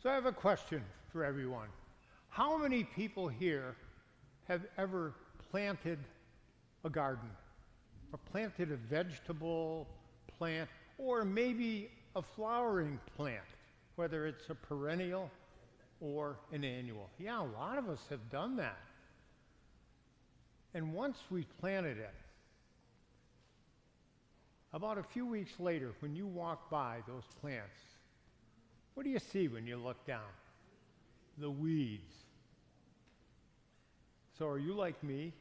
So I have a question for everyone. How many people here have ever planted a garden? Or planted a vegetable plant, or maybe a flowering plant, whether it's a perennial or an annual? Yeah, a lot of us have done that. And once we've planted it, about a few weeks later, when you walk by those plants, what do you see when you look down? The weeds. So are you like me?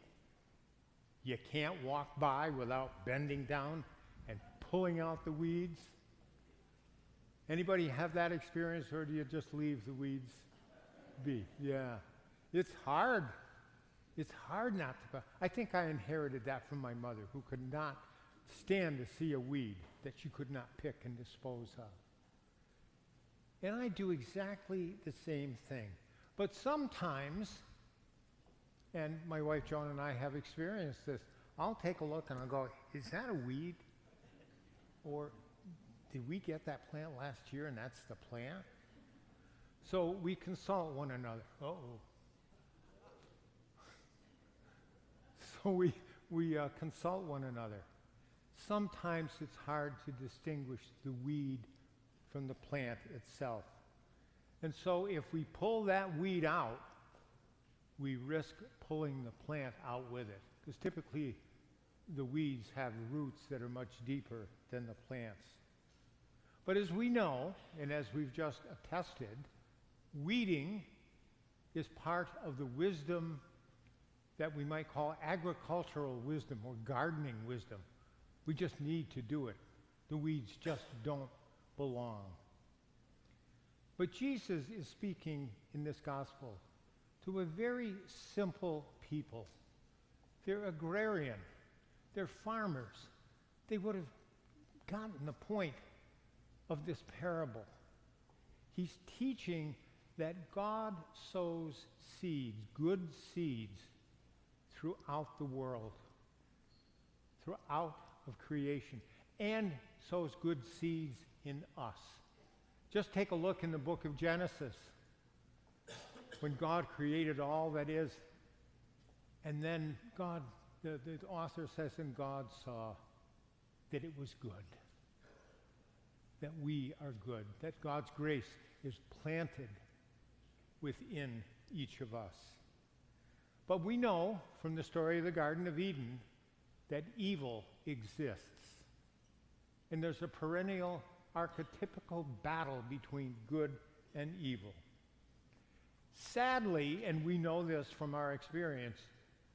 You can't walk by without bending down and pulling out the weeds? Anybody have that experience, or do you just leave the weeds be? Yeah. It's hard. It's hard not to. I think I inherited that from my mother, who could not stand to see a weed that she could not pick and dispose of. And I do exactly the same thing. But sometimes, and my wife Joan and I have experienced this, I'll take a look and I'll go, is that a weed? Or did we get that plant last year and that's the plant? So we consult one another. Uh-oh. So we consult one another. Sometimes it's hard to distinguish the weed from the plant itself. And so if we pull that weed out, we risk pulling the plant out with it, because typically the weeds have roots that are much deeper than the plants. But as we know, and as we've just attested, weeding is part of the wisdom that we might call agricultural wisdom or gardening wisdom. We just need to do it. The weeds just don't belong. But Jesus is speaking in this gospel to a very simple people. They're agrarian. They're farmers. They would have gotten the point of this parable. He's teaching that God sows seeds, good seeds, throughout the world, throughout of creation, and sows good seeds in us. Just take a look in the book of Genesis, when God created all that is, and then God, the author says, and God saw that it was good, that we are good, that God's grace is planted within each of us. But we know from the story of the Garden of Eden that evil exists. And there's a perennial, archetypical battle between good and evil. Sadly, and we know this from our experience,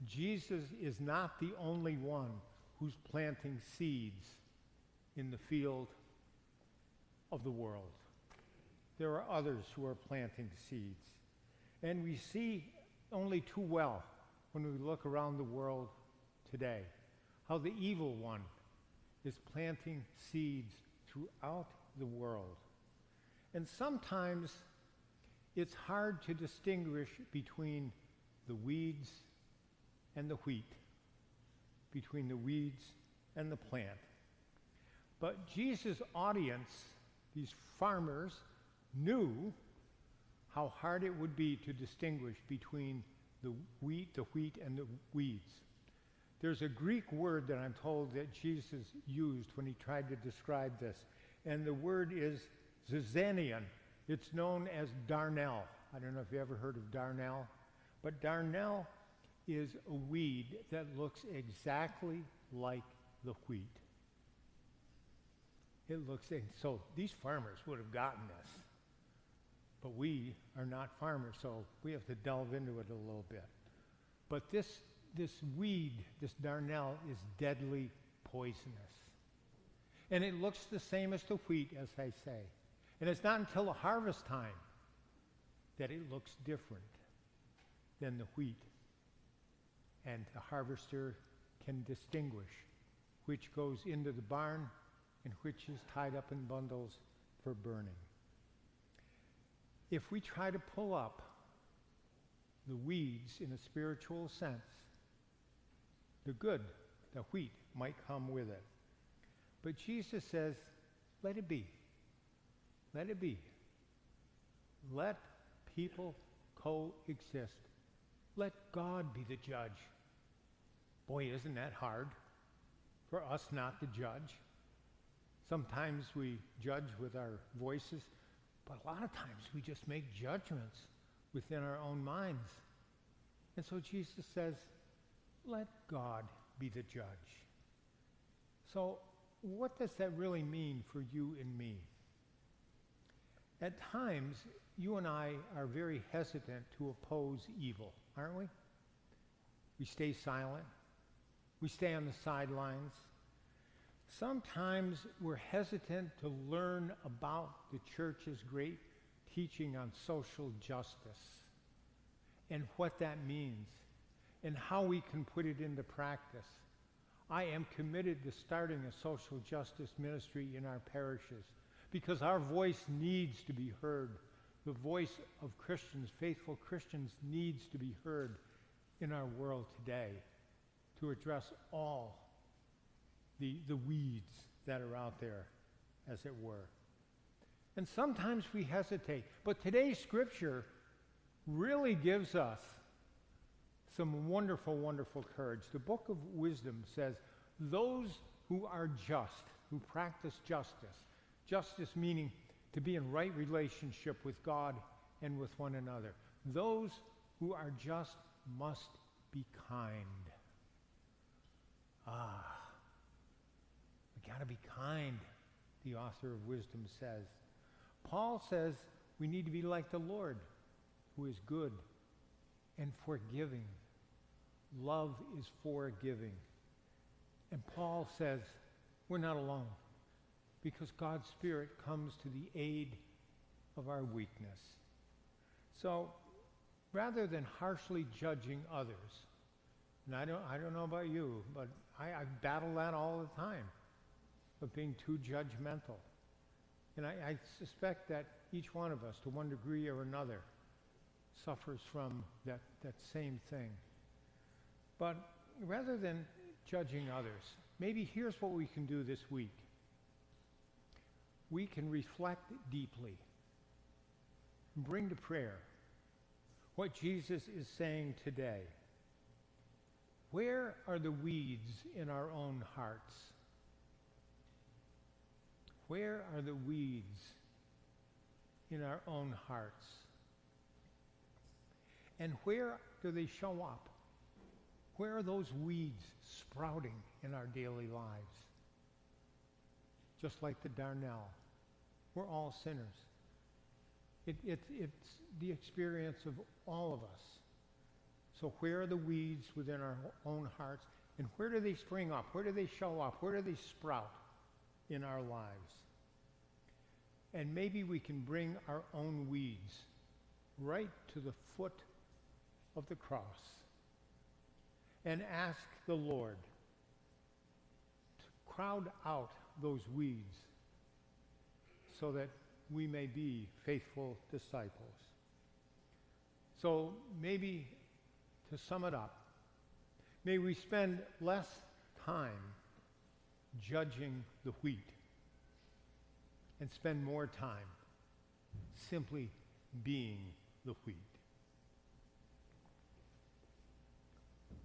Jesus is not the only one who's planting seeds in the field of the world. There are others who are planting seeds. And we see only too well when we look around the world today how the evil one is planting seeds throughout the world. And sometimes it's hard to distinguish between the weeds and the wheat, between the weeds and the plant. But Jesus' audience, these farmers, knew how hard it would be to distinguish between the wheat and the weeds. There's a Greek word that I'm told that Jesus used when he tried to describe this, and the word is zizanion. It's known as darnel. I don't know if you ever heard of darnel, but darnel is a weed that looks exactly like the wheat. It looks, so these farmers would have gotten this. But we are not farmers, so we have to delve into it a little bit. But this weed, this darnel, is deadly poisonous. And it looks the same as the wheat, as I say. And it's not until the harvest time that it looks different than the wheat. And the harvester can distinguish which goes into the barn and which is tied up in bundles for burning. If we try to pull up the weeds in a spiritual sense, the good, the wheat, might come with it. But Jesus says, let it be. Let it be. Let people coexist. Let God be the judge. Boy, isn't that hard for us not to judge? Sometimes we judge with our voices, but a lot of times we just make judgments within our own minds. And so Jesus says, let God be the judge. So what does that really mean for you and me? At times, you and I are very hesitant to oppose evil, aren't we? We stay silent. We stay on the sidelines. Sometimes we're hesitant to learn about the church's great teaching on social justice and what that means and how we can put it into practice. I am committed to starting a social justice ministry in our parishes because our voice needs to be heard. The voice of Christians, faithful Christians, needs to be heard in our world today to address all the weeds that are out there, as it were. And sometimes we hesitate, but today's scripture really gives us some wonderful, wonderful courage. The book of wisdom says, those who are just, who practice justice, justice meaning to be in right relationship with God and with one another, those who are just must be kind. We got to be kind, the author of wisdom says. Paul says we need to be like the Lord, who is good and forgiving. Love is forgiving. And Paul says we're not alone because God's Spirit comes to the aid of our weakness. So rather than harshly judging others, and I don't know about you, but I battle that all the time, of being too judgmental. And I suspect that each one of us, to one degree or another, suffers from that same thing. But rather than judging others, maybe here's what we can do this week. We can reflect deeply, bring to prayer what Jesus is saying today. Where are the weeds in our own hearts? Where are the weeds in our own hearts? And where do they show up? Where are those weeds sprouting in our daily lives? Just like the darnel. We're all sinners. It's the experience of all of us. So where are the weeds within our own hearts? And where do they spring up? Where do they show up? Where do they sprout in our lives? And maybe we can bring our own weeds right to the foot of the cross and ask the Lord to crowd out those weeds so that we may be faithful disciples. So maybe to sum it up, may we spend less time judging the wheat and spend more time simply being the wheat.